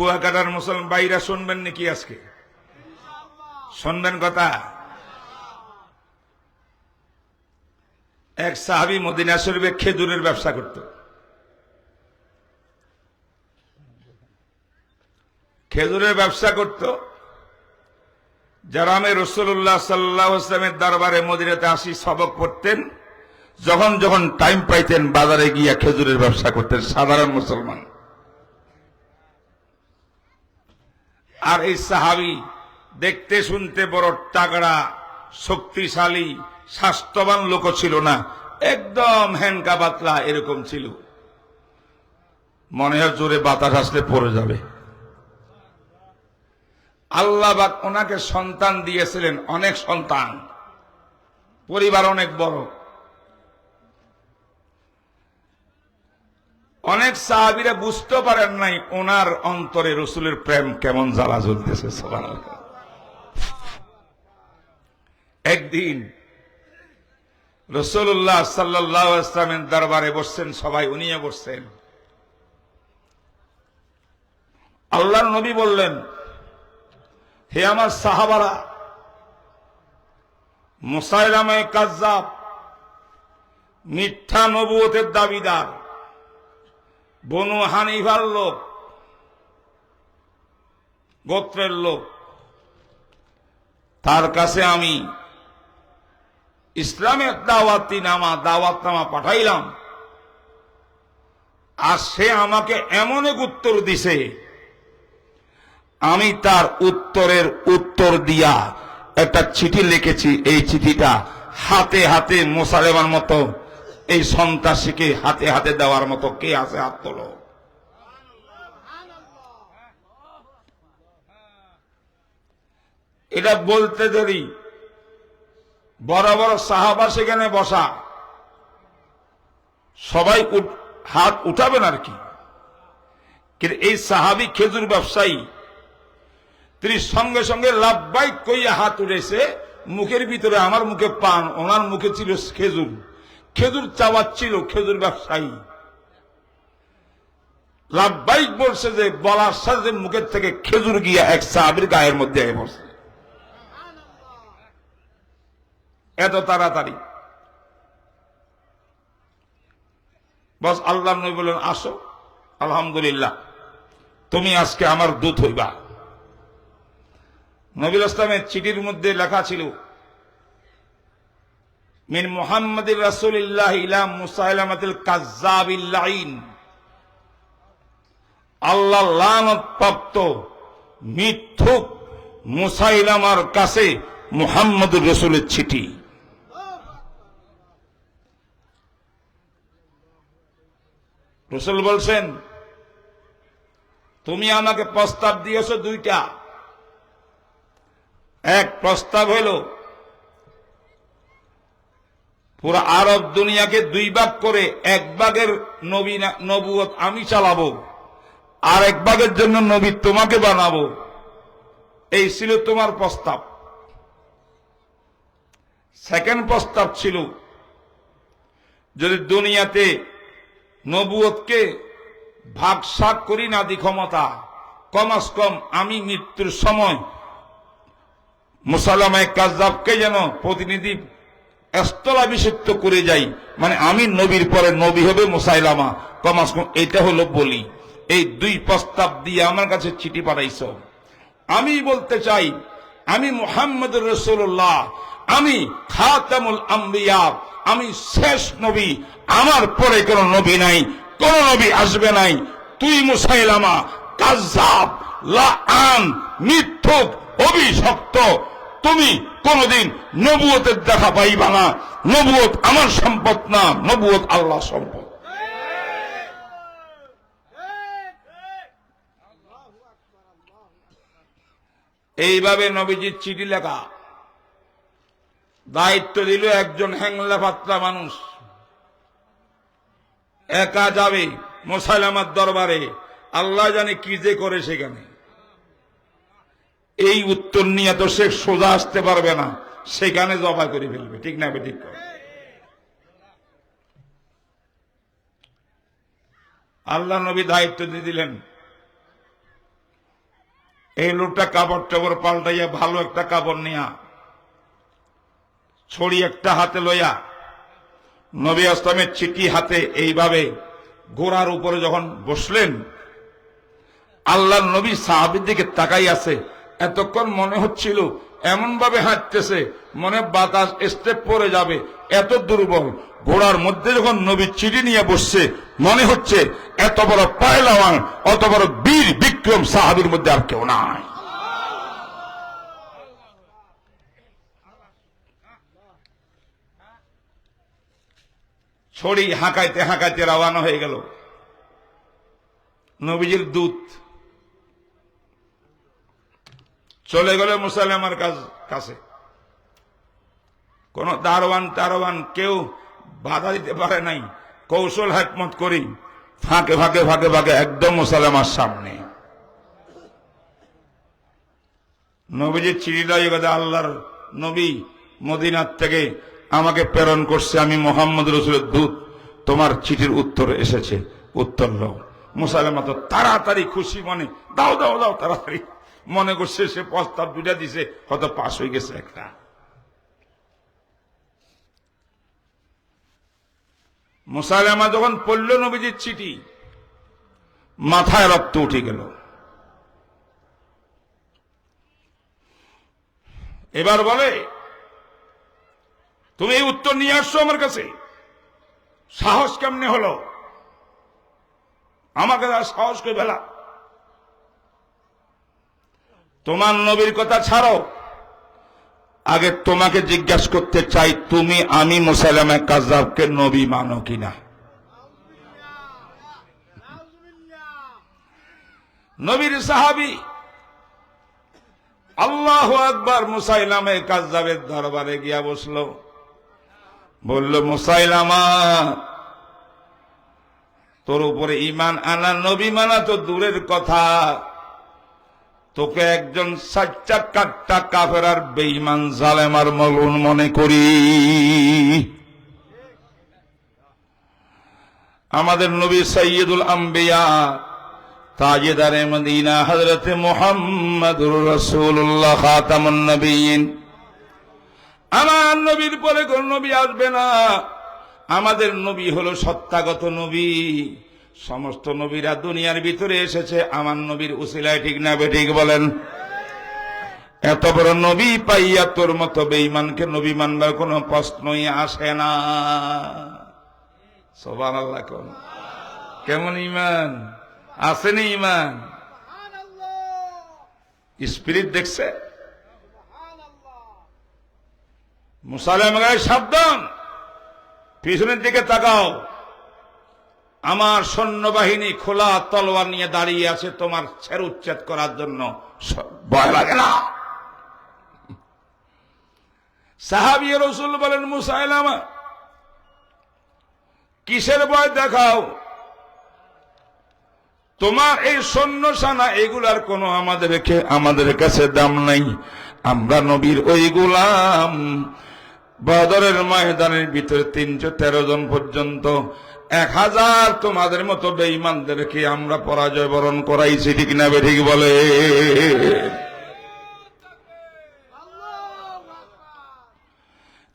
কুয়াকাটার মুসলমান ভাইরা শুনবেন নাকি? আজকে শুনবেন কথা। এক সাহাবী মদিনা শরীফে খেজুরের ব্যবসা করত। খেজুরের ব্যবসা করত। যারা আমি রাসূলুল্লাহ সাল্লাল্লাহু আলাইহি ওয়াসাল্লামের দরবারে মদিনাতে আসি সবক পড়তেন, যখন যখন টাইম পাইতেন বাজারে গিয়া খেজুরের ব্যবসা করতেন সাধারণ মুসলমান। আর এই সাহাবী দেখতে শুনতে বড় তাগড়া, শক্তিশালী, স্বাস্থ্যবান লোক ছিল না, একদম হ্যানকা পাতলা এরকম ছিল। মনে হয় জোরে বাতাস আসলে পড়ে যাবে। আল্লাহ পাক ওনাকে সন্তান দিয়েছিলেন, অনেক সন্তান, পরিবার অনেক বড়। অনেক সাহাবীরা বুঝতে পারেন নাই ওনার অন্তরে রসুলের প্রেম কেমন জ্বালা জ্বলতেছে। সুবহানাল্লাহ। একদিন রাসূলুল্লাহ সাল্লাল্লাহু আলাইহি ওয়াসাল্লামের দরবারে বসছেন সবাই, উনিও বসছেন। আল্লাহর নবী বললেন, হে আমার সাহাবারা, মুসাইলামা কাযযাব, মিথ্যা নবুয়তের দাবিদার, বনু হানিফার লোক, গোত্রের লোক, তার কাছে আমি ইসলামের দাওয়াতনামা পাঠাইলাম, আর সে আমাকে এমন এক উত্তর দিছে, আমি তার উত্তরের উত্তর দিয়া একটা চিঠি লিখেছি। এই চিঠিটা হাতে হাতে মুসাইলামার মতো এই সন্ত্রাসীকে হাতে হাতে দেওয়ার মতো কে আছে? হাত তোলো। এটা বলতে দেরি, বড় বড় সাহাবা সেখানে বসা, সবাই হাত উঠাবেন আর কি। কিন্তু এই সাহাবী খেজুর ব্যবসায়ী, তিনি সঙ্গে সঙ্গে লাব্বাইক কইয়া হাত উঠেছে। মুখের ভিতরে আমার মুখে পান, ওনার মুখে ছিল খেজুর। খেজুর চাওয়াচ্ছিল খেজুর ব্যবসায়ী। লাব্বাইক বলছে যে বলার সাথে মুখের থেকে খেজুর গিয়া এক সাহাবীর গায়ের মধ্যে এসে পড়ছে। এত তাড়াতাড়ি। বস আল্লাহর নবী বললেন, আসো, আলহামদুলিল্লাহ, তুমি আজকে আমার দূত হইবা। নবী ইসলামের চিঠির মধ্যে লেখা ছিল, মিন মুহাম্মাদির রাসূলিল্লাহ ইলা মুসাইলামাতিল কাযযাবিল লাঈন। আল্লাহ লানত প্রাপ্ত মিথ্যুক মুসাইলামার কাছে মুহাম্মদুর রাসূলের চিঠি। রাসূল বলছেন, তুমি আমাকে প্রস্তাব দিয়েছো দুইটা। এক প্রস্তাব হইল পুরা আরব দুনিয়াকে দুই ভাগ করে এক ভাগের নবুয়ত আমি চালাবো, আর এক ভাগের জন্য নবী তোমাকে বানাবো। এই ছিল তোমার প্রস্তাব। সেকেন্ড প্রস্তাব ছিল, যদি দুনিয়াতে নবুয়তকে ভাগসাক করি না দি ক্ষমতা, কমাস কম আমি মৃত্যুর সময় মুসাইলামা কাযযাবকে যেন প্রতিনিধি স্থলাভিষিক্ত করে যাই, মানে আমি নবীর পরে নবী হবে মুসাইলামা, কমাস কম এটা হলো বলি। এই দুই প্রস্তাব দিয়ে আমার কাছে চিঠি পাঠাইছ। আমি বলতে চাই, আমি মুহাম্মদুর রাসূলুল্লাহ, আমি খাতামুল আম্বিয়া, আমি শেষ নবী, আমার পরে কোন নবী নাই, কোন নবী আসবে নাই। তুই মুসাইলামা কাযযাব, লাআন, মিথ্যুক, অভিশপ্ত, তুমি কোনদিন নবুয়তের দেখা পাইবা না। নবুয়ত আমার সম্পদ না, নবুয়ত আল্লাহর সম্পদ। এইভাবে নবীজির চিঠি লেখা। দায়িত্ব দিল একজন হ্যাংলা পাতলা মানুষ, একা যাবে মুসাইলামার দরবারে, আল্লাহ জানে কি যে করে সেখানে। এই উত্তর নিয়ে তো সে সোজা আসতে পারবে না, সেখানে জবাই করে ফেলবে। ঠিক না? ঠিক। আল্লাহ নবী দায়িত্ব দিয়ে দিলেন, এই লোকটা কাপড় টাপড় পাল্টাইয়া ভালো একটা কাপড় নিয়া ছড়ি একটা হাতে লইয়া নবী আসলামের চিঠি হাতে এইভাবে ঘোড়ার উপরে যখন বসলেন, আল্লাহর নবী সাহাবীর দিকে তাকাই আছে। এতক্ষণ মনে হচ্ছিল এমন ভাবে হাঁটতেছে মনে বাতাস স্টেপ পড়ে যাবে, এত দুর্বল। ঘোড়ার মধ্যে যখন নবী চিঠি নিয়ে বসছে মনে হচ্ছে এত বড় পায়লাওয়ান, অত বড় বীর বিক্রম সাহাবীর মধ্যে আর কেউ নাই। ছড়ি হাঁকাইতে হাঁকাইতে রওনা হয়ে গেল। নবীজির দূত চলে গেল মুসাইলামার কাছে। কোন দারোয়ান কেউ বাধা দিতে পারে নাই। কৌশল হিকমত করি ফাঁকে ফাঁকে ফাঁকে ফাঁকে একদম মুসাইলামার সামনে। নবীজির চিঠিটা আল্লাহর নবী মদিনার থেকে আমাকে প্রেরণ করছে, আমি মুহাম্মদ রাসূলের দূত, তোমার চিঠির উত্তর এসেছে, উত্তর দাও। মুসাইলামা তো তাড়াতাড়ি খুশি মনে দাও দাও দাও তাড়াতাড়ি, মনে করছে সে প্রস্তাব দুটা দিছে হয়তো পাশ হয়ে গেছে একটা। মুসাইলামা যখন পড়ল নবীজির চিঠি, মাথায় রক্ত উঠে গেল। এবার বলে, তুমি এই উত্তর নিয়ে আসছো আমার কাছে, সাহস কেমনে হলো? আমাকে সাহস করে ফেলা। তোমার নবীর কথা ছাড়ো, আগে তোমাকে জিজ্ঞাসা করতে চাই, তুমি আমি মুসাইলামা কাযযাবকে নবী মানো কিনা? নবীর সাহাবী আল্লাহু আকবার। মুসাইলামা কাযযাবের দরবারে গিয়া বসলো, বলল, মুসাইলামা, তোর উপরে ঈমান আনা নবী মানা তো দূরের কথা, তোকে একজন সাচ্চা কাট্টা কাফের আর বেঈমান জালেম আর মলউন মনে করি। আমাদের নবী সাইয়্যিদুল আম্বিয়া তাজেদারে মদিনা হযরতে মুহাম্মদুর রাসূলুল্লাহ খাতামুন নবিয়্যিন, আমার নবীর পরে কোন নবী আসবে না। আমাদের নবী হলো সত্যাগত নবী। সমস্ত নবীরা দুনিয়ার ভিতরে এসেছে আমার নবীর উসিলায়, ঠিক না বেঠিক বলেন? এত বড় নবী পাইয়া তোর মতো বেঈমানকে নবী মানবার কোনো প্রশ্নই আসে না। সুবহানাল্লাহ। কেমন ঈমান আসেনি? ঈমান স্পিরিট দেখছে। মুসাইলামা সাবধান, পিছনের দিকে তাকাও, আমার সৈন্যবাহিনী খোলা তলোয়ার নিয়ে দাঁড়িয়ে আছে তোমার ছেড় উচ্ছেদ করার জন্য, ভয় লাগে না? সাহাবী রাসূল বলেন, মুসাইলামা কিসের ভয় দেখাও? তোমার এই সৈন্য সানা এগুলার কোনো আমাদের কাছে দাম নাই। আমরা নবীর ওই গোলাম। বদরের ময়দানের ভিতরে 313 জন পর্যন্ত 1000 তোমাদের মতো বেঈমানদেরকে আমরা পরাজয় বরণ করাইছি, ঠিক না বেঠিক বলে?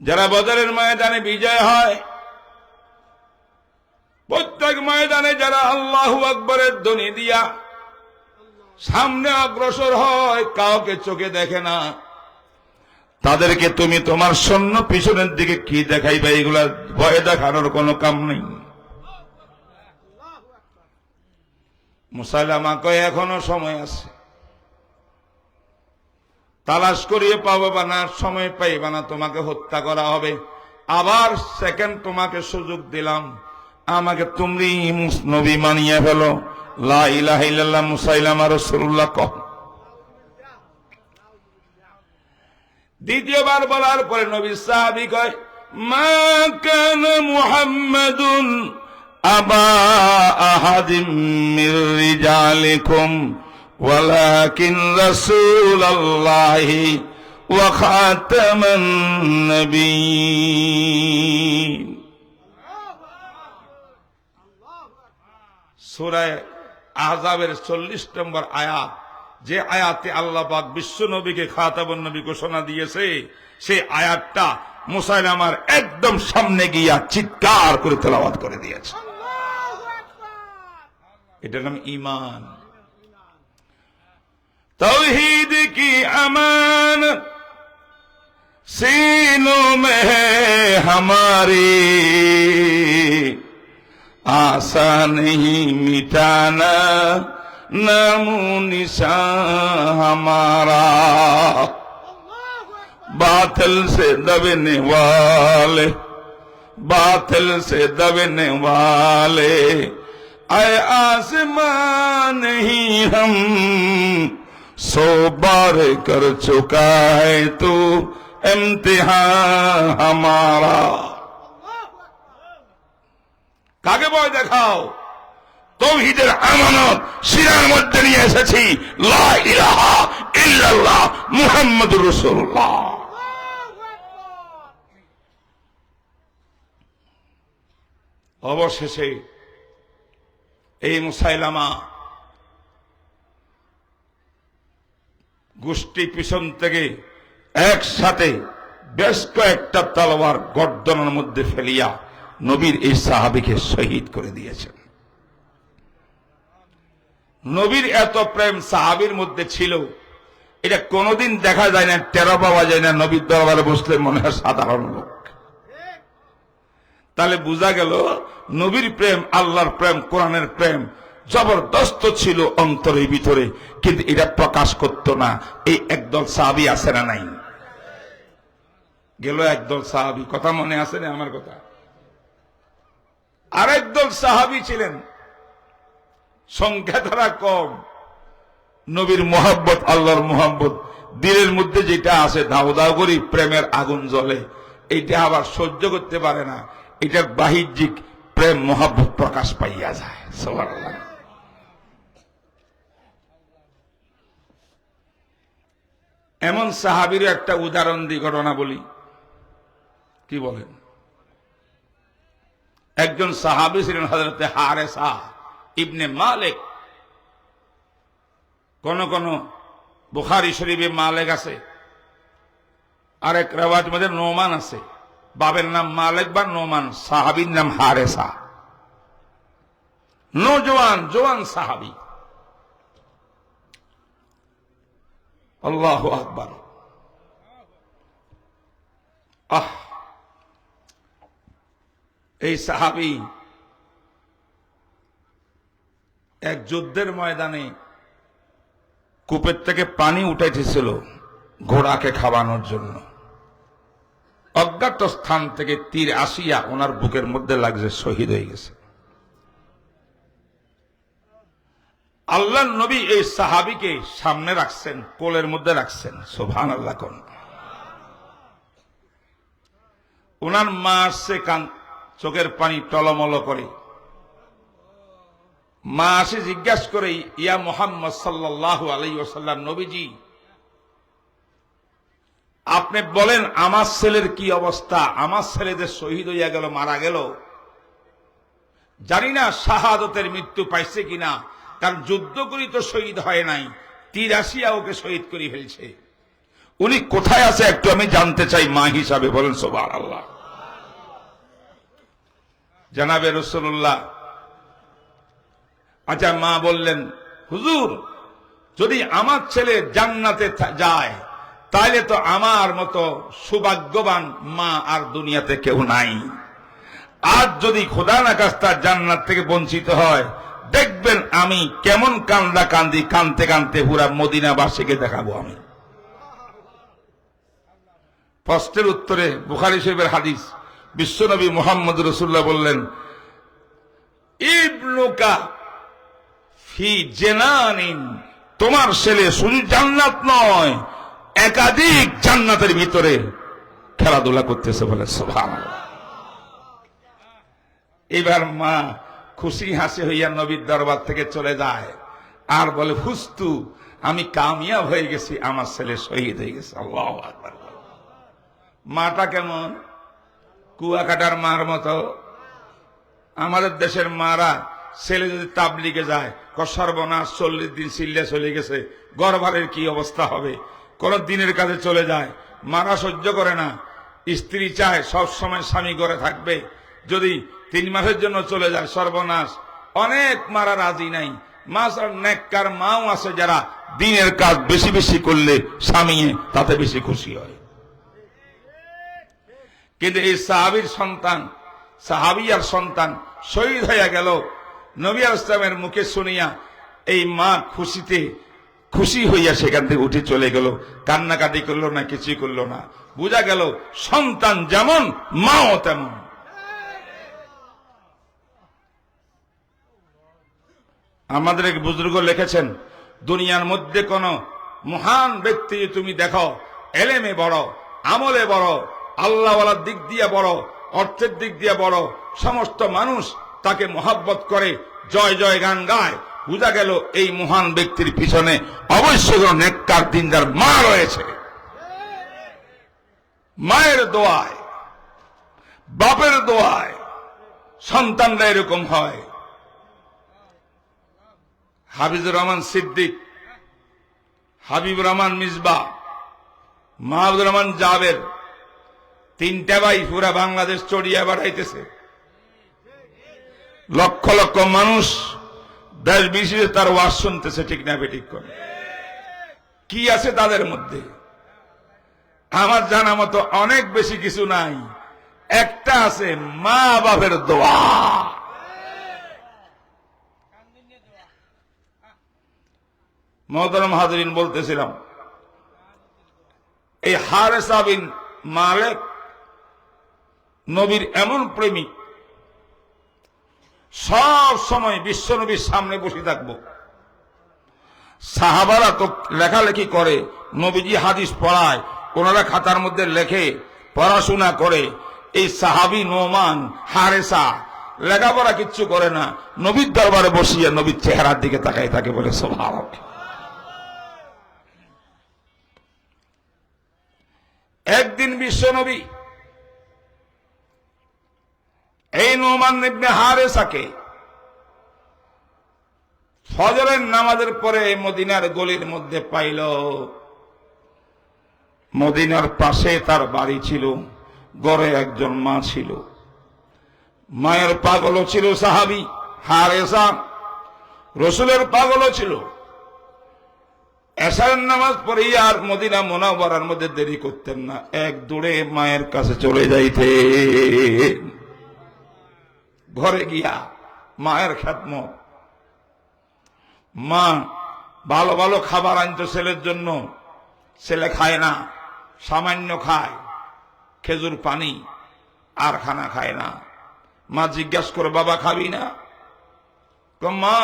যারা বদরের ময়দানে বিজয় হয়, প্রত্যেক ময়দানে যারা আল্লাহু আকবরের ধ্বনি দিয়া সামনে অগ্রসর হয়, কাউকে চোখে দেখে না, তাদেরকে তুমি তোমার সৈন্য পিছনের দিকে কি দেখাইবে? এগুলা ভয় দেখানোর কোনো কাম নেই। মুসাইলামা কয়, এখনো সময় আছে, তালাশ করিয়ে পাবে না, সময় পাইবা না, তোমাকে হত্যা করা হবে। আবার সেকেন্ড তোমাকে সুযোগ দিলাম, আমাকে তুমি নবী মানিয়ে ফেলো, লা ইলাহা ইল্লাল্লাহ মুসাইলামা রাসূলুল্লাহ কহ। দ্বিতীয়বার বলার পরে নবী সাহাবী কয়, মা কানা মুহাম্মাদুন আবা আহাদিম মির রিজালিকুম ওয়ালাকিন রাসূলুল্লাহি ওয়া খাতামান নবিয়্যিন। সূরা আহজাবের 40 নম্বর আয়াত যে আয়াতে আল্লাহ পাক বিশ্ব নবীকে খাতাবুন নবী ঘোষণা দিয়েছে, সেই আয়াতটা মুসাইলামার একদম সামনে গিয়া চিৎকার করে তেলাওয়াত করে দিয়েছে। এটার নাম ঈমান। तौहीद की अमानत सीनों में है हमारे, आशा नहीं मिटाना नामो निशान हमारा। बातिल से दबने वाले, बातिल से दबने वाले, आए आसमान नहीं हम 100 बार कर चुका है तो इम्तिहान हमारा। কাকে ভয় দেখাও? তৌহিদের আমানত শিরার মধ্যে নিয়ে এসেছি, লা ইলাহা ইল্লাল্লাহ মুহাম্মাদুর রাসূলুল্লাহ। অবশেষে এই মুসাইলামা গোষ্ঠী পিছন থেকে একসাথে বেশ কয়েকটা তলোয়ার গর্দনের মধ্যে ফেলিয়া নবীর এই সাহাবীকে শহীদ করে দিয়েছেন। নবীর এত প্রেম সাহাবীর মধ্যে ছিল, এটা কোনোদিন দেখা যায় না, টেরা পাওয়া যায় না। নবীর দরবারে বসলে মনে হয় সাধারণ লোক। তাহলে বোঝা গেল নবীর প্রেম, আল্লাহর প্রেম, কোরআনের প্রেম জবরদস্ত ছিল অন্তরের ভিতরে, কিন্তু এটা প্রকাশ করতো না। এই একদল সাহাবী আছে না নাই? গেল একদল সাহাবী, কথা মনে আছে না আমার কথা? আরেকদল সাহাবী ছিলেন, সংখ্যা তারা কম, নবীর মোহাব্বত, আল্লাহর মোহাব্বত দিলের মধ্যে যেটা আছে, দাও দাও করে প্রেমের আগুন জ্বলে, এইটা আবার সহ্য করতে পারে না। এটার বাহ্যিক প্রেম মোহাব্বত প্রকাশ পাইয়া যায়। সুবহানাল্লাহ। এমন সাহাবীর একটা উদাহরণ দিয়ে ঘটনা বলি, কি বলেন? একজন সাহাবী ছিলেন হযরতে হারেসা ইবনে মালিক। কোন কোন বুখারী শরীফে মালিক আছে, আরেক রিওয়ায়াতের মধ্যে নোমান আছে। বাবের নাম মালিক বা নোমান, সাহাবীর নাম হারেসা। নওজোয়ান জওয়ান সাহাবী। আল্লাহু আকবার। এই সাহাবী এক যুদ্ধের ময়দানে কূপের থেকে পানি উঠাইতেছিল ঘোড়াকে খাওয়ানোর জন্য। অজ্ঞাত স্থান থেকে তীর আসিয়া ওনার বুকের মধ্যে লাগছে, শহীদ হয়ে গেছে। আল্লাহর নবী এই সাহাবীকে সামনে রাখছেন, কোলের মধ্যে রাখছেন। সুবহানাল্লাহ। কোন ওনার মা আসছে, চোখের পানি টলমল করে। মা আসে জিজ্ঞাসা করে, ইয়া মুহাম্মদ সাল্লাল্লাহু আলাইহি ওয়াসাল্লাম, নবীজি আপনি বলেন আমার ছেলের কি অবস্থা? আমার ছেলে যে শহীদ হইয়া গেল, মারা গেল, জানি না শাহাদতের মৃত্যু পাইছে কিনা, কারণ যুদ্ধ করি তো শহীদ হয় নাই, তীর আসিয়া ওকে শহীদ করে ফেলছে। উনি কোথায় আছে একটু আমি জানতে চাই মা হিসাবে, বলেন সুবহানাল্লাহ। জানাবে রাসূলুল্লাহ। আচ্ছা, মা বললেন, হুজুর যদি আমার ছেলে জান্নাতে যায় তাহলে তো আমার মতো সৌভাগ্যবান মা আর দুনিয়াতে কেউ নাই। আর যদি খোদা না খাস্তা জান্নাত থেকে বঞ্চিত হয়, দেখবেন আমি কেমন কান্দা কান্দি, কানতে কানতে পুরা মদিনাবাসীকে দেখাবো আমি। প্রশ্নের উত্তরে বুখারী শরীফের হাদিস, বিশ্বনবী মুহাম্মদ রাসূলুল্লাহ বললেন, ইবনুকা ফি জানানিন, তোমার ছেলে শুধু জান্নাত নয়, একাধিক জান্নাতের ভিতরে খেলাধুলা করতেছে, বলে সুবহানাল্লাহ। এবার মা খুশি হাসি হইয়া নবীর দরবার থেকে চলে যায় আর বলে, হুস্তু আমি কামিয়াব হয়ে গেছি, আমার ছেলে শহীদ হয়ে গেছে। আল্লাহু আকবার। মাটা কেমন? কুয়াকাটার মার মতো। আমাদের দেশের মারা ছেলে যদি তাবলিগে যায়, সর্বনাশ 40 দিন চিল্লা চলে গেছে, গর্ভারের কি অবস্থা হবে। কোন দিনের কাজে চলে যায়, মারা সহ্য করে না, স্ত্রী চায় সব সময় স্বামী ঘরে থাকবে, যদি 3 মাসের জন্য চলে যায় সর্বনাশ। অনেক মারা রাজি নাই, নেককার মাও আছে যারা দিনের কাজ বেশি বেশি করলে স্বামী তাতে বেশি খুশি হয়। কিন্তু এই সাহাবীর সন্তান, সাহাবিয়ার সন্তান শহীদ হয়ে গেল, নবী আলাইহিস সালামের মুখে শুনিয়া এই মা খুশিতে খুশি হইয়া সেখান থেকে উঠে চলে গেল, কান্নাকাটি করলো না, কিছুই করলো না। বোঝা গেল সন্তান যেমন মাও তেমন। আমাদের এক বুজুর্গ লিখেছেন, দুনিয়ার মধ্যে কোন মহান ব্যক্তি তুমি দেখো, এলেমে বড়, আমলে বড়, আল্লাহওয়ালার দিক দিয়ে বড়, অর্থের দিক দিয়ে বড়, সমস্ত মানুষ তাকে মহব্বত করে, জয় জয় গান গায়, বোঝা গেল এই মহান ব্যক্তির পিছনে অবশ্যই কোন নেককার দিনদার মা রয়েছে। মায়ের দোয়ায়, বাপের দোয়ায় সন্তানরা এরকম হয়। হাফিজুর রহমান সিদ্দিক, হাবিবুর রহমান মিসবা, মাহবুবুর রহমান জাবের, 3টা ভাই পুরা বাংলাদেশ চড়িয়া বেড়াইতেছে। লক্ষ লক্ষ মানুষ দেশ বিদেশে তার ওয়াজ শুনতেছে, ঠিক না বেঠিক করে? কি আছে তাদের মধ্যে? আমার জানা মতো অনেক বেশি কিছু নাই, একটা আছে, মা বাপের দোয়া। মুহতারাম হাজরিন, বলতেছিলাম এই হারেসা বিন মালিক নবীর এমন প্রেমিক, সব সময় বিশ্ব নবীর সামনে বসে থাকবো। সাহাবারা তো লেখালেখি করে, নবীজি হাদিস পড়ায়, ওনারা খাতার মধ্যে লেখে, পড়াশোনা করে। এই সাহাবী নোমান হারেসা লেখাপড়া কিচ্ছু করে না, নবীর দরবারে বসিয়া নবীর চেহারার দিকে তাকাই থাকে, বলে সুবহানাল্লাহ। একদিন বিশ্ব নবী এই নোমান ইবনে হারেসাকে ফজরের নামাজের পরে মদিনার গলির মধ্যে পাইল। মদিনার পাশে তার বাড়ি ছিল, ঘরে একজন মা ছিল, মায়ের পাগলও ছিল সাহাবী হারেসা, রসুলের পাগলও ছিল। এশারের নামাজ পড়ে আর মদিনা মুনাওয়ারার মধ্যে দেরি করতেন না, এক দৌড়ে মায়ের কাছে চলে যাইতেন। ঘরে গিয়া মায়ের খেদমত, মা ভালো ভালো খাবার আনতো ছেলের জন্য, ছেলে খায় না, সামান্য খায়, খেজুর পানি, আর খানা খায় না। মা জিজ্ঞাসা করে, বাবা খাবি না? মা,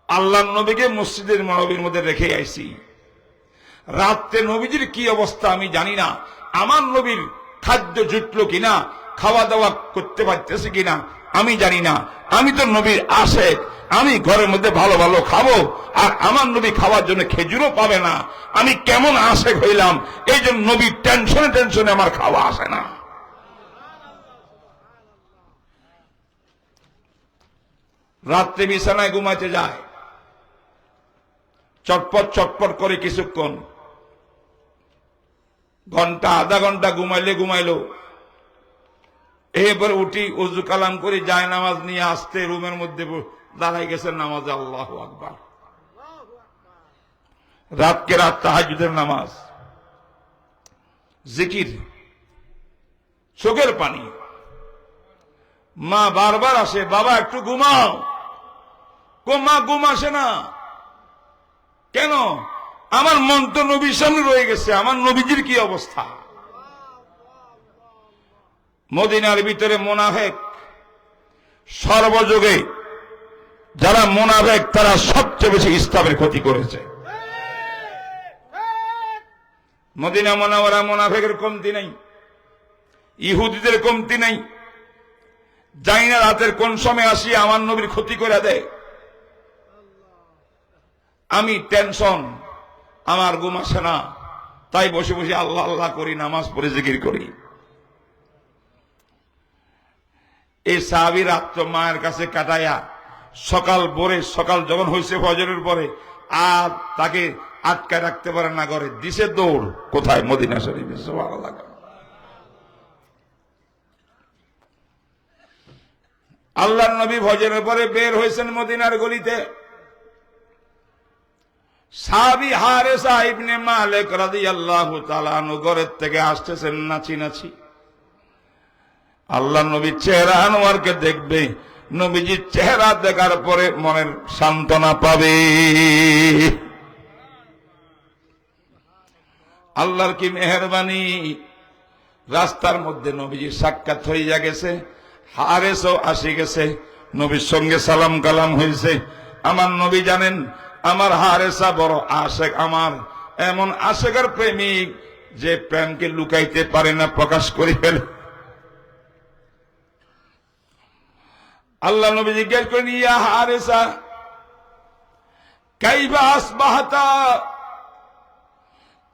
আল্লাহর নবীকে মসজিদের নববীর মধ্যে রেখে আইছি, রাত্রে নবীজির কি অবস্থা আমি জানি না, আমার নবীর খাদ্য জুটলো কিনা, খাওয়া দাওয়া করতে পারতেছে কিনা আমি জানি না। আমি তো নবীর আশেক, আমি ঘরের মধ্যে ভালো ভালো খাবো, আর আমার নবী খাওয়ার জন্য খেজুরও পাবে না, আমি কেমন আশেক হইলাম? এই জন্য নবীর টেনশনে টেনশনে আমার খাওয়া আসে না। রাত্রে বিছানায় ঘুমাইতে যায়, চটপট চটপট করে কিছুক্ষণ, ঘন্টা আধা ঘন্টা ঘুমাইলো, এরপরে উঠি উজু কালাম করে যায় নামাজ নিয়ে আসতে রুমের মধ্যে দাঁড়াই গেছেন নামাজ। আল্লাহু আকবার। রাতকে রাত তাহাজ্জুদের নামাজ, জিকির, চোখের পানি। মা বারবার আসে, বাবা একটু ঘুমাও। মা ঘুম আসে না কেন? আমার মন তো নবীর সামনে রয়ে গেছে, আমার নবীজির কি অবস্থা। মদিনার ভিতরে মুনাফিক সর্বযুগে, যারা মুনাফিক তারা সবচেয়ে বেশি ইসলামের ক্ষতি করেছে। মদিনা মুনাওয়ারা মুনাফিকের কমতি নেই, ইহুদিদের কমতি নেই। জানি না রাতের কোন সময় আসি আমার নবীর ক্ষতি করে দেয়। আমি টেনশন, আমার ঘুম আসে না, তাই বসে বসে আল্লাহ আল্লাহ করি, নামাজ পড়ে জিকির করি। এই সাহাবী রাত মায়ের কাছে কাটাইয়া সকাল যখন হয়েছে ফজরের পরে আর তাকে আটকায় রাখতে পারে না, ঘরে দিছে দৌড়। কোথায়? মদিনা শরীফে। সুবহানাল্লাহ। আল্লাহর নবী ফজরের পরে বের হয়েছেন মদিনার গলিতে। সাহাবী হারেসা ইবনে মালিক রাদিয়াল্লাহু তাআলা আনহু ঘরের থেকে আসতেছেন নাচি নাচি। আল্লাহর নবীর চেহারা আনোয়ারকে দেখবে, নবীজির চেহারা দেখার পরে মনের সান্ত্বনা পাবে। আল্লাহর কি মেহেরবানি, রাস্তার মধ্যে নবীজির সাক্ষাৎ হইয়া গেছে, হারেসও আসি গেছে, নবীর সঙ্গে সালাম কালাম হয়েছে। আমার নবী জানেন আমার হারেসা বড় আশেক, আমার এমন আশেকের প্রেমিক যে প্রেমকে লুকাইতে পারে না, প্রকাশ করে ফেলে। আল্লাহ নবী জিজ্ঞেস করেন, ইয়া হারেসা কাইফা আসবাহতা,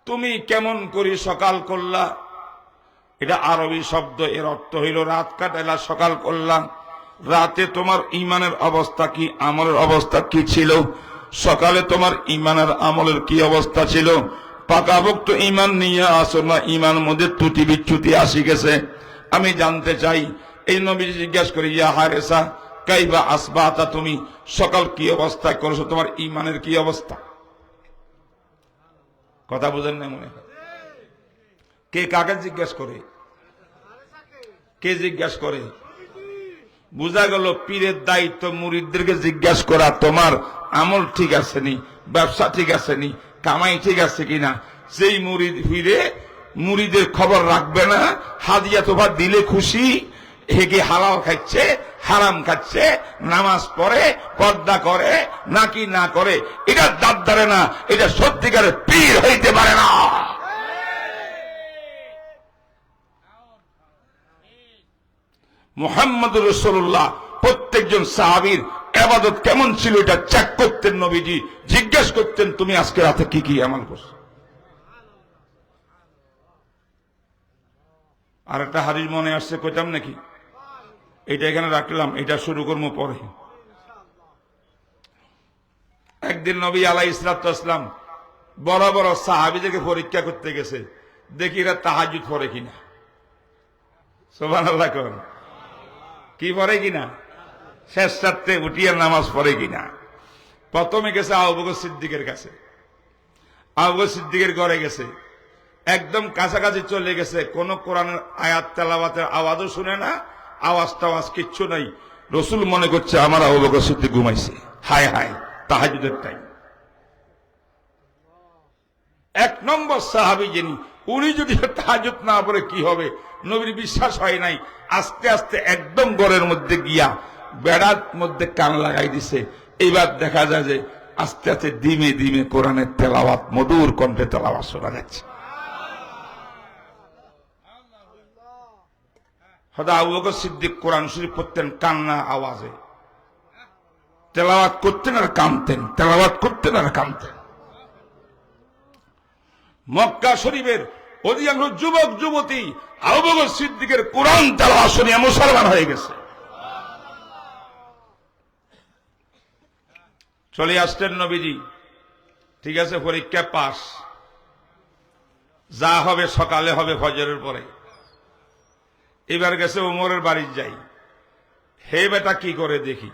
তুমি কেমন করে সকাল করলা? এটা আরবি শব্দ, এর অর্থ হইল রাত কাটাইলা, সকাল করলাম। রাতে তোমার ইমানের অবস্থা কি, আমলের অবস্থা কি ছিল? সকালে তোমার ইমানের আমলের কি অবস্থা ছিল? পাকাপোক্ত ইমান নিয়ে আসো না ইমান মধ্যে ত্রুটি বিচ্যুতি আসি গেছে? আমি জানতে চাই। এই নবী জিজ্ঞেস করি, ইয়া হারেসা কাইফা আসবাহতা, তুমি সকাল কি অবস্থায় করেছো, তোমার ইমানের কি অবস্থা? কথা বুঝেন না মনে হয়? কে কাকে জিজ্ঞেস করে? কে জিজ্ঞেস করে? বুঝা গেল পীরের দায়িত্ব মুরিদদেরকে জিজ্ঞাসা করা, তোমার আমল ঠিক আছে নি, ব্যবসা ঠিক আছে নি, কামাই ঠিক আছে কিনা। যেই মুরিদ ফিরে মুরিদের খবর রাখবে না, হাদিয়া তোফা দিলে খুশি, হেগে হালাল খাচ্ছে হারাম খাচ্ছে, নামাজ পড়ে পর্দা করে নাকি না করে, এটা দাঁত ধরে না, এটা সত্যিকারের পীর হইতে পারে না। মুহাম্মদুর রাসূলুল্লাহ প্রত্যেকজন সাহাবীর ইবাদত কেমন ছিল এটা চেক করতেন নবীজি, জিজ্ঞেস করতেন তুমি আজকে রাতে কি কি আমল করছো। আর একটা হাদিস মনে আসছে, কইতাম নাকি? এটা এখানে রাখলাম, এটা শুরু করবো পরে। একদিন নবী আলাইহিস সালাম বড় বড় সাহাবীদেরকে পরীক্ষা করতে গেছে, দেখি এরা তাহাজ্জুদ পড়ে কিনা। সুবহানাল্লাহ কর, কি পড়ে কিনা, শেষ রাতে উঠিয়ে নামাজ পড়ে কিনা। প্রথমে গেছে আবু বকর সিদ্দিকের কাছে, আবু বকর সিদ্দিকের ঘরে গেছে, একদম কাছাকাছি চলে গেছে, কোন কোরআনের আয়াত তেলাওয়াতের আওয়াজও শুনে না, আওয়াজ কিচ্ছু নাই। রসুল মনে করছে আমার আবু বকর সিদ্দিক ঘুমাইছে, হায় হায় তাহাজ্জুদের টাইম। এক নম্বর সাহাবী যিনি, উনি যদি তাহাজ্জুদ না পড়ে কি হবে, নবীর বিশ্বাস হয় নাই। আস্তে আস্তে একদম ঘরের মধ্যে গিয়া বেড়ার মধ্যে কান লাগাই দিছে। এইবার দেখা যায় যে আস্তে আস্তে ধীমে ধীমে কোরআনের তেলাওয়াত, মধুর কণ্ঠে তেলাওয়াত শোনা যাচ্ছে। হয়তো আবু বকর সিদ্দিক কোরআন শরীফ পড়তেন কান্না আওয়াজে, তেলাওয়াত করতেন আর কাঁদতেন, তেলাওয়াত করতেন আর কাঁদতেন। মক্কা শরীফের অধিকাংশ যুবক যুবতী আবু বকর সিদ্দিকের কোরআন তেলাওয়াত শুনে মুসলমান হয়ে গেছে। চলে আসতেন নবীজি, ঠিক আছে পরীক্ষা পাস, যা হবে সকালে হবে ফজরের পরে। এবার গেছে ওমরের বাড়ি যাই, হে বেটা কি করে দেখি।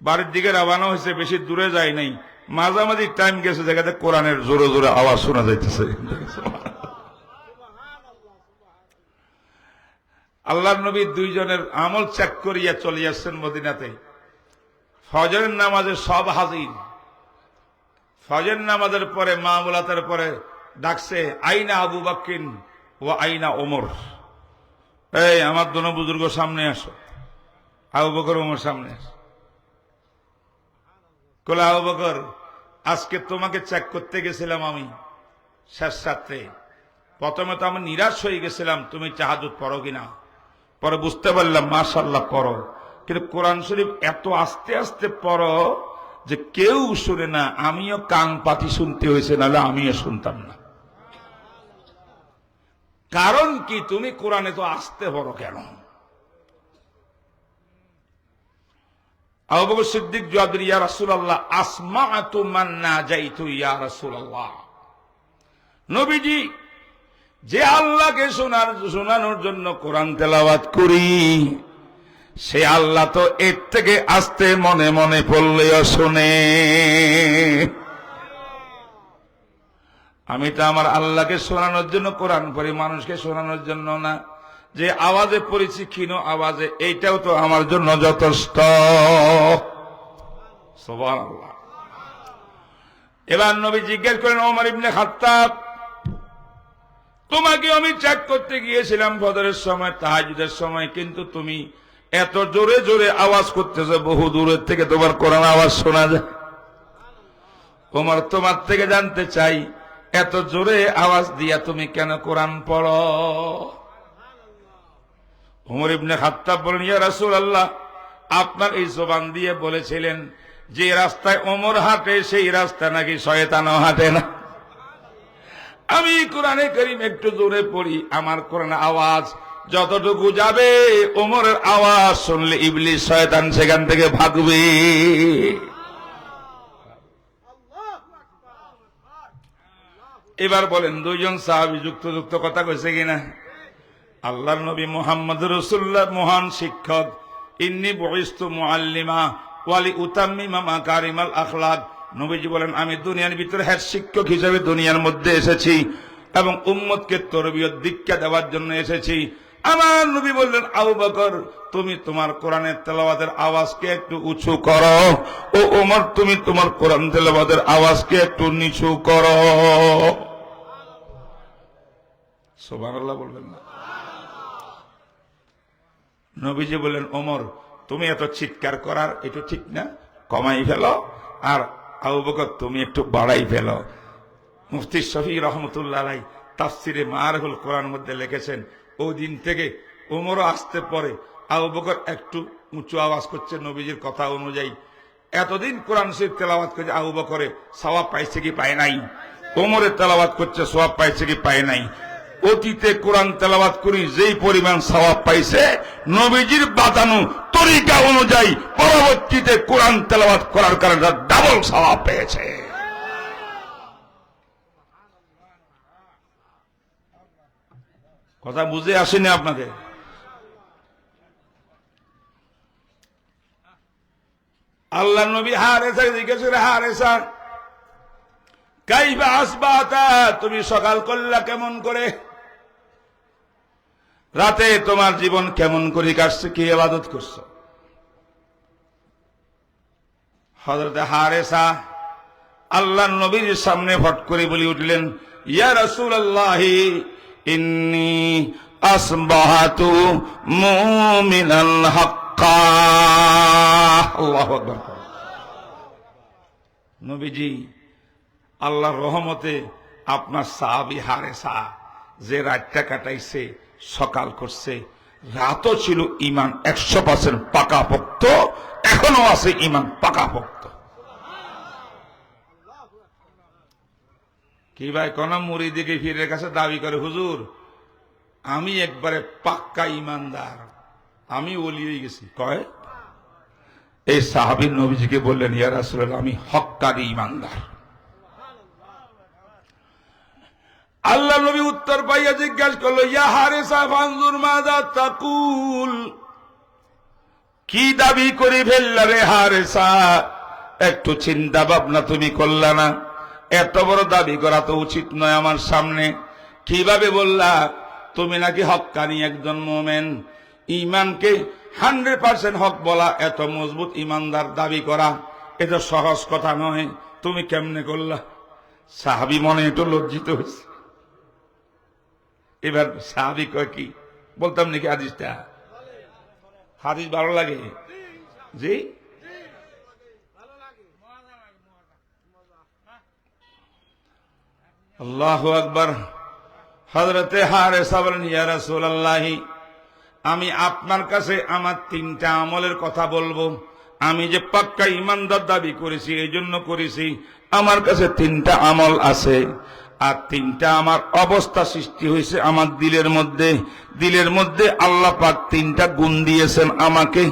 বাড়ির দিকে রওনা হয়েছে, বেশি দূরে যায় নাই, মাঝামাঝি টাইম গেছে, জায়গাতে কোরআনের জোরে জোরে আওয়াজ শোনা যাইতেছে। আল্লাহর নবী দুইজনের আমল চেক করিয়া চলে আসছেন মদিনাতে। ফজরের নামাজে সব হাজির। ফজর নামাজের পরে মামুলাতের পরে ডাকছে, আইনা আবু বকর ও আইনা ওমর, এই আমার দোনো বুজুর্গ সামনে আসো। আবু বকর ওমর সামনে আসো। কলে আবু বকর, আজকে তোমাকে চেক করতে গেছিলাম আমি শেষ রাত্রে। প্রথমে তো আমি নিরাশ হয়ে গেছিলাম তুমি তাহাজ্জুদ পড়ো কিনা, পরে বুঝতে পারলাম মাশাআল্লাহ পড়ো, কিন্তু কোরআন শরীফ এত আস্তে আস্তে পড়ো যে কেউ শুনে না, আমিও কান পাতি শুনতে হয়েছে, নাহলে আমিও শুনতাম না। কারণ কি, তুমি কোরআনে তো আস্তে পড়ো কেন? আবু বকর সিদ্দিক জবাব দিলেন, ইয়া রাসূলুল্লাহ আসমা'তু মান নাজাইতু ইয়া রাসূলুল্লাহ। নবীজি, যে আল্লাহকে শোনানোর জন্য কোরআন তেলাওয়াত করি, সে আল্লাহ তো এর থেকে আস্তে মনে মনে পড়লেও শোনে। আমি তো আমার আল্লাহকে শোনানোর জন্য কোরআন পড়ি, মানুষকে শোনানোর জন্য না। যে আওয়াজে পড়েছি, ক্ষীণ আওয়াজে, এইটাও তো আমার জন্য যথেষ্ট। সুবহানাল্লাহ। এবার নবী জিজ্ঞেস করেন, ওমর ইবনে খাত্তাব, তোমাকে আমি চেক করতে গিয়েছিলাম ফজরের সময়, তাহাজ্জুদের সময়, কিন্তু তুমি এত জোরে জোরে আওয়াজ করতেছো, বহু দূরের থেকে তোমার কোরআন আওয়াজ শোনা যায়। ওমর, তোমার থেকে জানতে চাই, এত জোরে আওয়াজ দিয়া তুমি কেন কোরআন পড়ো? ওমর ইবনে খাত্তাব বলেন, ইয়া রাসূলুল্লাহ, আপনার এই জবান দিয়ে বলেছিলেন যে রাস্তায় ওমর হাঁটে, সেই রাস্তা নাকি শয়তানও হাঁটে না। আমি কোরআনে কারীম একটু জোরে পড়ি, আমার কোরআন আওয়াজ যতটুকু যাবে, ওমরের আওয়াজ শুনলে ইবলিস শয়তান সেখান থেকে ভাগবে। এবার বলেন, দুইজন সাহাবী যুক্ত যুক্ত কথা কইছে কিনা? আল্লাহর নবী মুহাম্মদ রাসূলুল্লাহ মহান শিক্ষক, ইন্নী বুইসতু মুআল্লিমা ওয়ালি উতাম্মিমা মাকারিমাল আখলাক। নবীজি বলেন, আমি দুনিয়ার ভিতরে হেড শিক্ষক হিসেবে দুনিয়ার মধ্যে এসেছি এবং উম্মতকে তরবিয়ত দীক্ষা দেওয়ার জন্য এসেছি। আমার নবী বললেন, আবু বকর, তুমি তোমার কোরআনের তেলাওয়াতের আওয়াজকে একটু উঁচু করো, ও ওমর, তুমি তোমার কোরআন তেলাওয়াতের আওয়াজকে একটু নিচু করো। সুবহানাল্লাহ বলবেন না? নবীজি বললেন, ওমর, তুমি এত চিৎকার করার এটা ঠিক না, কমাই ফেলো। আর আবু বকর, তুমি একটু বাড়াই ফেলো। মুফতি শফি রহমতুল্লাহ আলাইহি তাফসিরে মাআরিফুল কোরআন মধ্যে লিখেছেন, ওই দিন থেকে ওমরও আসতে পরে আবু বকর একটু উঁচু আওয়াজ করছে নবীজির কথা অনুযায়ী। এতদিন কোরআন শরীফ তেলাওয়াত করছে আবু বকরে, সওয়াব পাইছে কি পায় নাই? ওমরে তেলাওয়াত করছে, সওয়াব পাইছে কি পায় নাই? অতীতে কোরআন তেলাওয়াত করি যেই পরিমাণ সওয়াব পাইছে, নবীজির বাতানো তরিকা অনুযায়ী পরবর্তীতে কোরআন তেলাওয়াত করার কারণে ডাবল সওয়াব পেয়েছে। কথা বুঝে আসেনি আপনাদের? আল্লাহ নবী হারেসা জিজ্ঞেস করে, হারেসা, কাইফা আসবাতা, তুমি সকাল করলা কেমন করে? রাতে তোমার জীবন কেমন করে কাটছে, কি ইবাদত করছো? হযরত হারেসা আল্লাহ নবীর সামনে ফট করে বলে উঠলেন, ইয়া রাসূলুল্লাহ, ইন্নী আসবাহাতু মুমিনান হাক্কা। আল্লাহু আকবার। নবীজি, আল্লাহর রহমতে আপনার সাহাবী হারেসা যে রাতটা কাটাইছে, সকাল করছে, রাতও ছিল ঈমান 100% পাকাপোক্ত, এখনো আছে ঈমান পাকাপোক্ত। কি ভাই, কোন মুরিদিকে ফিরের কাছে দাবি করে, হুজুর আমি একবারে পাক্কা ঈমানদার, আমি ওলি হয়ে গেছি, কয় এই সাহাবী নবীজিকে বললেন, ইয়া রাসূলুল্লাহ, আমি হক্কানি ঈমানদার। আল্লাহ নবী উত্তর পাইয়া জিজ্ঞাসা করলো, ইয়া হারেসা ফানজুর মাযা তাকুল, কি দাবি করে ফেললা রে হারেসা? একটু চিন্তা ভাবনা তুমি করলা না? এত বড় দাবি করা তো উচিত নয় আমার সামনে। কিভাবে বললা তুমি নাকি হক্কানি একজন মুমিন? ঈমানকে 100% হক বলা, এত মজবুত ঈমানদার দাবি করা, এটা সহজ কথা নয়, তুমি কেমনে করলা? সাহাবী মনে একটু লজ্জিত হয়েছে। এবার সাহাবী কয়, কি বলতাম নাকি হাদিসটা? হাদিস ভালো লাগে? জি, আল্লাহু আকবার। হযরতে হারেসা বলেন, ইয়া রাসূলুল্লাহ, আমি আপনার কাছে আমার 3টা আমলের কথা বলবো। আমি যে পাক্কা ঈমানদার দাবি করেছি, এই জন্য করেছি, আমার কাছে 3টা আমল আছে। আর 3টা আমার অবস্থা সৃষ্টি হয়েছে আমার দিলের মধ্যে। দিলের মধ্যে আল্লাহ পাক 3টা গুণ দিয়েছেন আমাকে।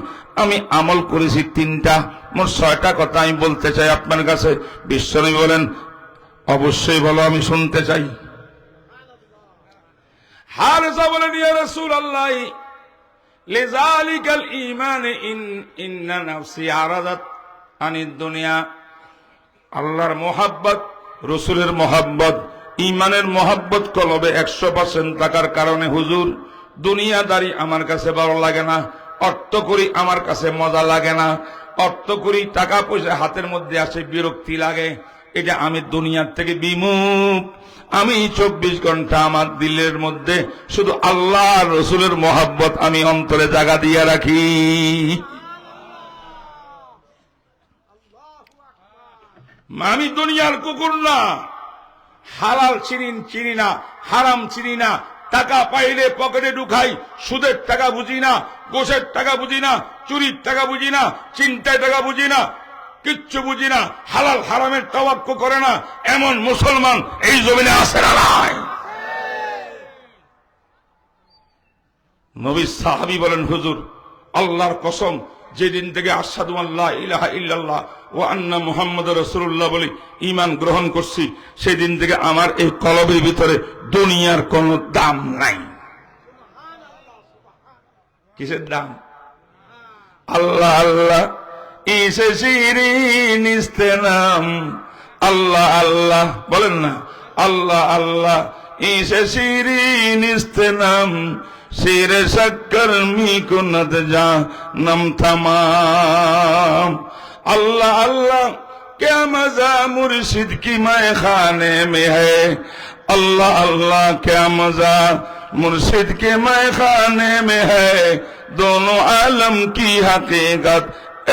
আমি আমল করেছি 3টা, মোট 6টা কথা আমি বলতে চাই আপনার কাছে। বিশ্বনবী বলেন, অবশ্যই বলো, আমি শুনতে চাই। হারেসা বলেন, ইয়া রাসূলুল্লাহ, লিযালিকাল ঈমান ইন্না নাফসি আরাদাত আনিদ দুনিয়া। আল্লাহর মোহাব্বত, রসুলের মোহাব্বত, ইমানের মোহাব্বত কলবে 100% থাকার কারণে হুজুর দুনিয়াদারি আমার কাছে ভালো লাগে না, অর্থ করি আমার কাছে মজা লাগে না, অর্থ করি টাকা পয়সা হাতের মধ্যে আসে বিরক্তি লাগে, এটা আমি দুনিয়ার থেকে বিমুখ। আমি 24 ঘন্টা আমার দিলের মধ্যে শুধু আল্লাহ আর রসুলের মোহাব্বত আমি অন্তরে জায়গা দিয়ে রাখি। আমি দুনিয়ার কুকুর না, হালাল চিনি না, হারাম চিনি না, টাকা পাইলে পকেটে ঢুকাই, সুদের টাকা বুঝি না, গোশের টাকা বুঝি না, চুরির টাকা বুঝি না, চিন্তায় টাকা বুঝি না, কিচ্ছু বুঝি না, হালাল হারামের তাওয়াক্ক করে না, এমন মুসলমান এই জমিনে আছে না নাই? নবী সাহাবী বলেন, হুজুর আল্লাহর কসম, যেদিন থেকে আশহাদু আল্লা ইলাহা ইল্লাল্লাহ ওয়া আন্না মুহাম্মাদুর রাসূলুল্লাহ বলে ঈমান গ্রহণ করছি, সেদিন থেকে আমার এই কলবের ভিতরে দুনিয়ার কোনো দাম নাই। কিসের দাম? আল্লাহ আল্লাহ ইসে শিরিন ইস্তেনাম, আল্লাহ আল্লাহ বলেন না, আল্লাহ আল্লাহ ইসে শিরিন ইস্তেনাম, शेर शक्कर मी कुनत जा नम तमाम। अल्लाह अल्लाह क्या मजा मुर्शिद की मैं खाने में है, अल्लाह अल्लाह क्या मजा मुर्शिद के मैं खाने में है, दोनों आलम की हकीकत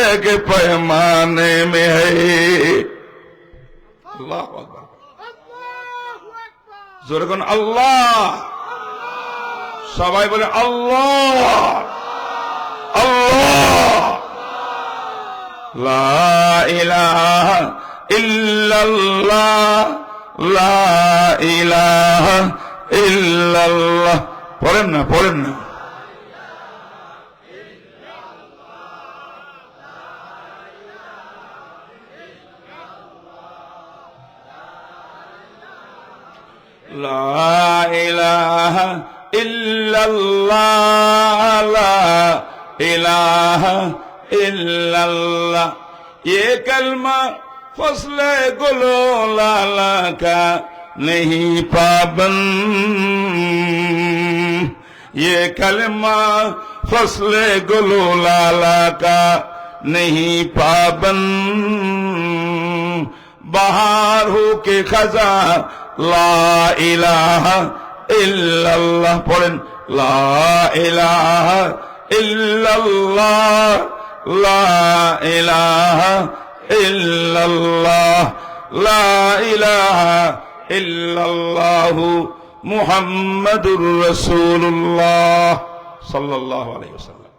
एक पैमाने में है। अल्लाह अकबर, जोर कौन अल्लाह, সবাই বলে আল্লাহ আল্লাহ। লা ইলাহা ইল্লাল্লাহ, লা ইলাহা ইল্লাল্লাহ। পড়েন না, পড়েন না। লা ইলাহা इल्लल्लाह, ला इलाहा इल्लल्लाह। ये कलमा फसले गुलो लाला का नहीं पाबंद, ये कलमा फसले गुलो लाला का नहीं पाबंद। बहार हो के खजा ला इलाहा इल्लल्लाह पढ़ें, ला इलाहा इल्लल्लाह, ला इलाहा इल्लल्लाह, ला इलाहा इल्लल्लाहु मुहम्मदुर रसूलुल्लाह सल्लल्लाहु अलैहि वसल्लम।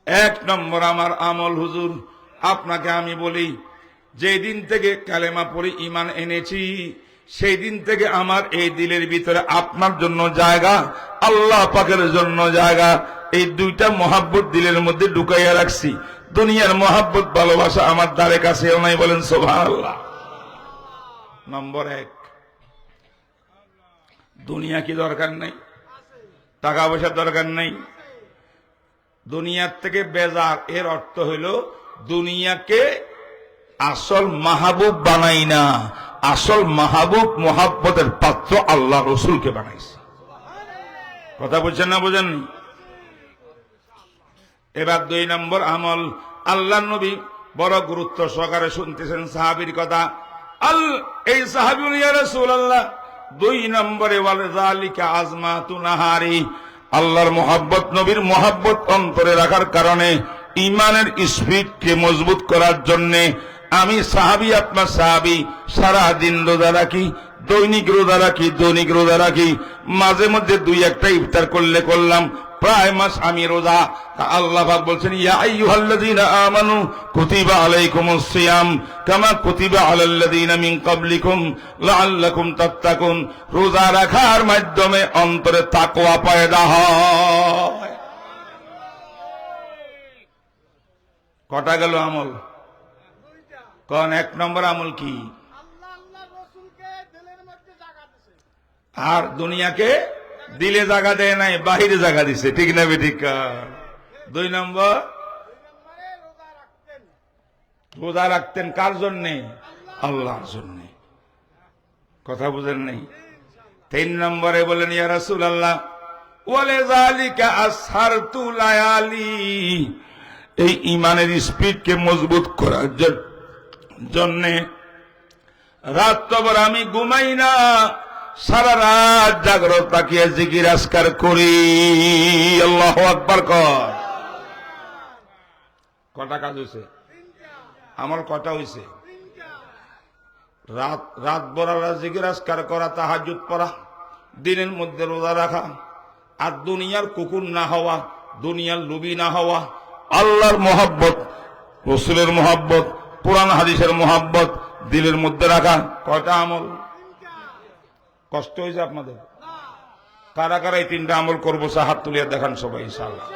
1 নম্বর আমার আমল হুজুর, আপনাকে আমি বলি, যেদিন থেকে কালেমা পড়ে ঈমান এনেছি সেই দিন থেকে আমার এই দিলের ভিতরে আপনার জন্য জায়গা, আল্লাহ পাকের জন্য জায়গা, এই 2টা মহাব্বত দিলের মধ্যে ঢুকাইয়া রাখছি। দুনিয়ার মহাব্বত ভালোবাসা আমার দ্বারে কাছেও নাই, বলেন সুবহানাল্লাহ। নম্বর 1, দুনিয়া কি দরকার নাই? টাকা পয়সার দরকার নাই। দুনিয়ার থেকে বেজার, এর অর্থ হইল দুনিয়াকে আসল মাহবুব বানাই না, আসল মাহবুব মোহাব্বতের পাত্র আল্লাহ রসুলকে বানাইছে। কথা বুঝছেন না বুঝেননি? এবার 2 নম্বর আমল, আল্লাহ নবী বড় গুরুত্ব সহকারে শুনতেছেন সাহাবীর কথা। এই সাহাবী ইয়া রাসূলুল্লাহ 2 নম্বরে ওয়াল যালিকা আজমাতু নাহারি, আল্লাহর মোহাব্বত, নবীর মোহাব্বত অন্তরে রাখার কারণে ইমানের স্পিডকে মজবুত করার জন্যে আমি সাহাবী, আপনার সাহাবী, সারা দিন রোজা রাখি, দৈনিক রোজা রাখি, দৈনিক রোজা রাখি, মাঝে মধ্যে 2-1টা ইফতার করলে করলাম, প্রায় মাস আমি রোজা। আল্লাহ পাক বলছেন, ইয়া আইয়ুহাল্লাযীনা আমানু কুতিবা আলাইকুমুস সিয়াম কামা কুতিবা আলাল্লাযীনা মিন ক্বাবলিকুম লাআল্লাকুম তাত্তাকুন। রোজা রাখার মাধ্যমে অন্তরে তাকওয়া পয়দা হয়। কটা গেল আমল? কোন এক নম্বর আমল কি? আর দুনিয়াকে দিলে জায়গা দেয় নাই, বাহিরে জায়গা দিছে, ঠিক না বেঠিক? 2 নম্বর রোজা রাখতেন কার জন্যে? আল্লাহর জন্যে। কথা বুঝেন নাই? 3 নম্বরে বলেন ইয়া রাসূলুল্লাহ ওয়ালিযালিকা আসহারতু লায়ালি, এই ঈমানের স্পিডকে মজবুত করার জন্যে রাতভর আমি ঘুমাই না, সারা রাত জাগ্রত থাকিয়া জিকির আজকার করি। আল্লাহু আকবার কর। কটা কাজ হয়েছে? আমার কটা হয়েছে? রাত ভর জিকির আজকার করা, তাহাজ্জুদ পড়া, দিনের মধ্যে রোজা রাখা, আর দুনিয়ার কুকুর না হওয়া, দুনিয়ার লোভী না হওয়া, আল্লাহর মোহাব্বত, রাসূলের মোহাব্বত, পুরাণ হাদিসের মোহাব্বত দিলের মধ্যে রাখা। কয়টা আমল? কষ্ট হয়েছে আপনাদের? কারা কারা এই 3টা আমল করবো? হাত তুলিয়া দেখান সবাই ইনশাআল্লাহ।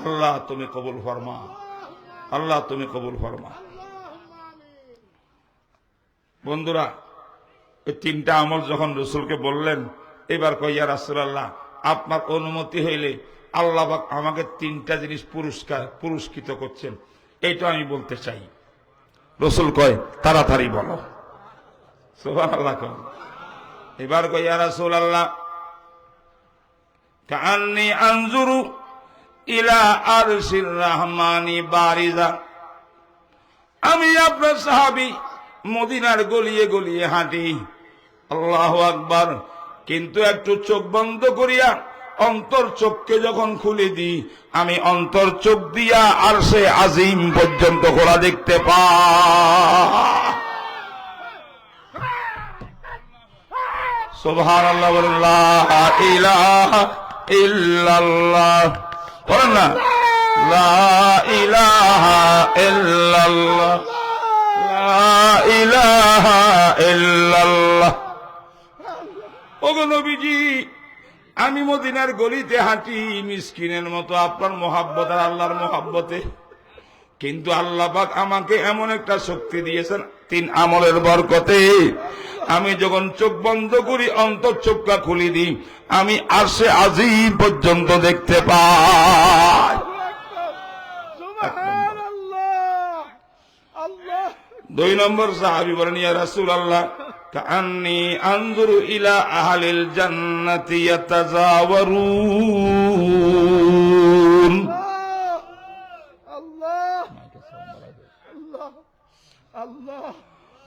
আল্লাহ তুমি কবুল ফরমা, আল্লাহ তুমি কবুল ফরমা। বন্ধুরা, এই 3টা আমল যখন রাসূলকে বললেন, এবার কই ইয়া রাসূলুল্লাহ আপনার অনুমতি হইলে আল্লাহ পাক আমাকে 3টা জিনিস পুরস্কৃত করছেন, এইটা আমি বলতে চাই। রাসূল কয় তাড়াতাড়ি বলো। সুবহানাল্লাহ। এবার কই ইয়া রাসূলুল্লাহ কাআন্নী আনজুরু ইলা আরশির রহমানি বারিজা, আমি আপনার সাহাবী মদিনার গলিয়ে গলিয়ে হাঁটি, আল্লাহু আকবার, কিন্তু একটু চোখ বন্ধ করিয়া অন্তর চোখকে যখন খুলে দিই, আমি অন্তর চোখ দিয়া আরশে আজিম পর্যন্ত খোলা দেখতে পাই। সুবহানাল্লাহ, লা ইলাহা ইল্লাল্লাহ, বলেন না লা ইলাহা ইল্লাল্লাহ, লা ইলাহা ইল্লাল্লাহ। ওগো নবীজি, আমি মদিনার গলিতে হাঁটি মিসকিনের মতো আপনার মোহাব্বত আর আল্লাহর মোহাব্বতে, কিন্তু আল্লাহ পাক আমাকে এমন একটা শক্তি দিয়েছেন 3 আমলের বরকতে, আমি যখন চোখ বন্ধ করি অন্তর চোখটা খুলি দিই, আমি আরশে আজিম পর্যন্ত দেখতে পাই। 2 নম্বর সাহাবী বলেন ইয়া রাসূলুল্লাহ কাআন্নী আনজুরু ইলা আহলিল জান্নাতি ইয়াতাযাওয়ারুন।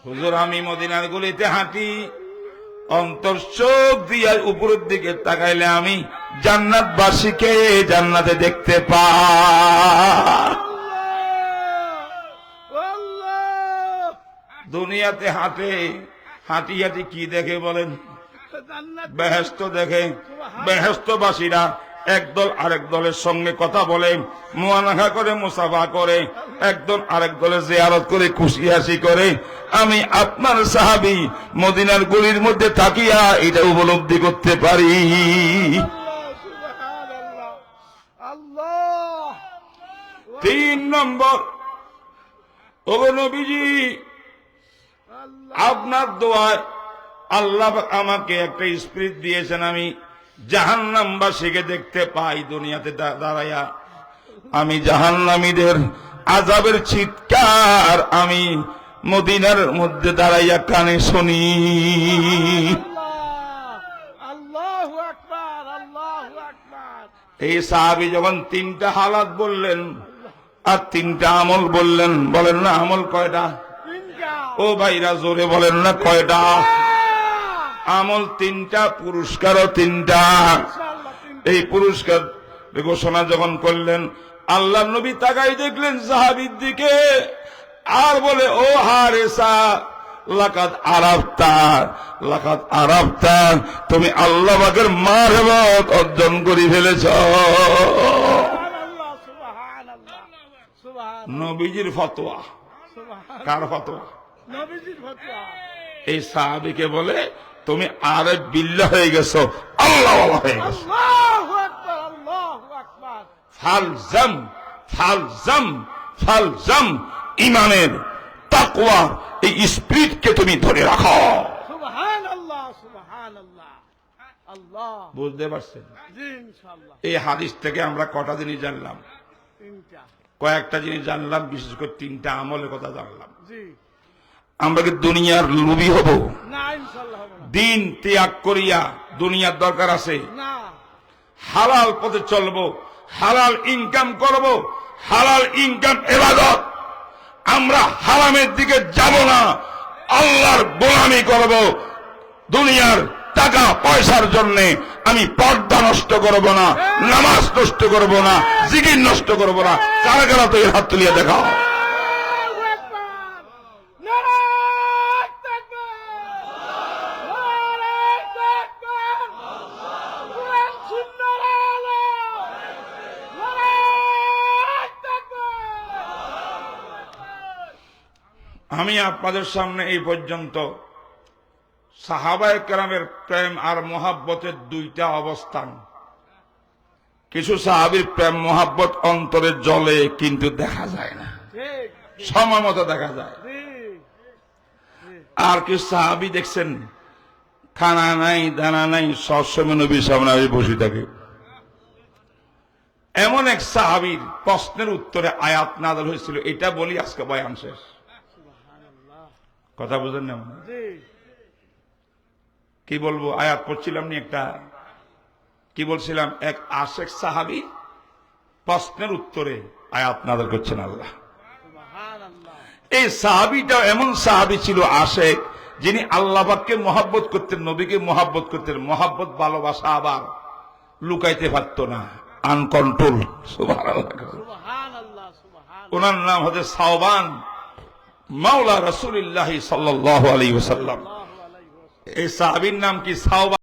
হুজুর, আমি মদিনার গলিতে হাঁটি, অন্তর চোখ দিয়া উপরের দিকে তাকাইলে আমি জান্নাতবাসীকে জান্নাতে দেখতে পাই। দুনিয়াতে হাঁটে, হাঁটি হাঁটি কি দেখে বলেন? বেহেশত দেখে। বেহেশতবাসীরা একদল আরেক দলের সঙ্গে কথা বলে, মুআনাকা করে, মুসাফা করে, একদল আরেক দলের জিয়ারত করে, খুশি হাসি করে। আমি আপনার সাহাবী মদিনার গলির মধ্যে থাকিয়া এটা উপলব্ধি করতে পারি। 3 নম্বর, ওগো নবীজি, আপনার দোয়ায় আল্লাহ আমাকে একটা স্পিরিট দিয়েছেন, আমি জাহান্নামবাসীকে দেখতে পাই দুনিয়াতে দাঁড়াইয়া। আমি জাহান্নামীদের আযাবের চিৎকার আমি মদিনার মধ্যে দাঁড়াইয়া কানে শুনি। আল্লাহু আকবার, আল্লাহু আকবার। এই সাহাবী যখন 3টা হালাত বললেন আর 3টা আমল বললেন, বলেন না আমল কয়টা? ও ভাইরা জোরে বলেন না কয়টা? আমল 3টা, পুরস্কারও 3টা। এই পুরস্কার ঘোষণা যখন করলেন, আল্লাহ নবী তাকাই দেখলেন সাহাবীর দিকে আর বলে, ও হারেসা লাকাদ আরাফতা, লাকাদ আরাফতা, তুমি আল্লাহ পাকের মারফত অর্জন করে ফেলেছ। নবীজির ফতোয়া। কার ফতোয়া? নবীজির ফতোয়া। এই সাহাবীকে বলে তুমি আরে বিল্লাহ হয়ে গেছো, আল্লাহ হয়ে গেছো। আল্লাহু আকবার, আল্লাহু আকবার। ফালজাম ফালজাম ফালজাম, ইমানের তাকওয়া, এই স্পিরিটকে তুমি ধরে রাখো। সুবহানাল্লাহ, সুবহানাল্লাহ। আল্লাহ, বুঝতে পারছেন? জি ইনশাআল্লাহ। এই হাদিস থেকে আমরা কটা জিনিস জানলাম? তিনটা। কয়েকটা জিনিস জানলাম, বিশেষ করে তিনটা আমলের কথা জানলাম। জি। আমরা কি দুনিয়ার লোভী হব? না, ইনশাআল্লাহ হবে না। দিন ত্যাগ করিয়া দুনিয়ার দরকার আছে, না। হালাল পথে চলবো, হালাল ইনকাম করব, হালাল ইনকাম ইবাদত। আমরা হারামের দিকে যাব না, আল্লাহর গোলামি করব। দুনিয়ার টাকা পয়সার জন্য আমি পর্দা নষ্ট করব না, নামাজ নষ্ট করব না, জিকির নষ্ট করব না। কারা কারা তো এর হাত তুলিয়ে দেখাও। আল্লাহু আকবার। নারায়ে তাকবীর। নারায়ে তাকবীর। কোরআন সুন্নাহর আলো। নারায়ে তাকবীর। আমি আপনাদের সামনে এই পর্যন্ত সাহাবায়ে কেরামের প্রেম আর মোহাব্বতের দুইটা অবস্থান। কিছু সাহাবীর প্রেম মোহাব্বত অন্তরে জ্বলে, কিন্তু দেখা যায় না, ঠিক। সময় মতো দেখা যায়। জি। আর কিছু সাহাবী দেখছেন, খানা নাই দানা নাই, সবসময় নবীর সামনে বসে থাকে। এমন এক সাহাবীর প্রশ্নের উত্তরে আয়াত নাযিল হয়েছিল, এটা বলি আজকে বয়ান শেষ। সুবহানাল্লাহ। কথা বুঝেন না? জি। কি বলবো, আয়াত পড়ছিলাম নি একটা, কি বলছিলাম, এক আশেক সাহাবী প্রশ্নের উত্তরে আয়াত নাযিল করছেন আল্লাহ। সুবহানাল্লাহ। এই সাহাবীটা এমন সাহাবী ছিল আশেক, যিনি আল্লাহ পাককে মহব্বত করতেন, নবীকে মহব্বত করতেন। মহব্বত ভালোবাসা আবার লুকাইতে পারত না, আনকন্ট্রোল। সুবহানাল্লাহ। সুবহানাল্লাহ, সুবহানাল্লাহ। ওনার নাম হচ্ছে সাওবান মাওলা রাসূলুল্লাহ সাল্লাল্লাহু আলাইহি ওয়াসাল্লাম। আল্লাহু আলাইহি ওয়াসাল্লাম। এই সাহাবীর নাম কি? সাওবান।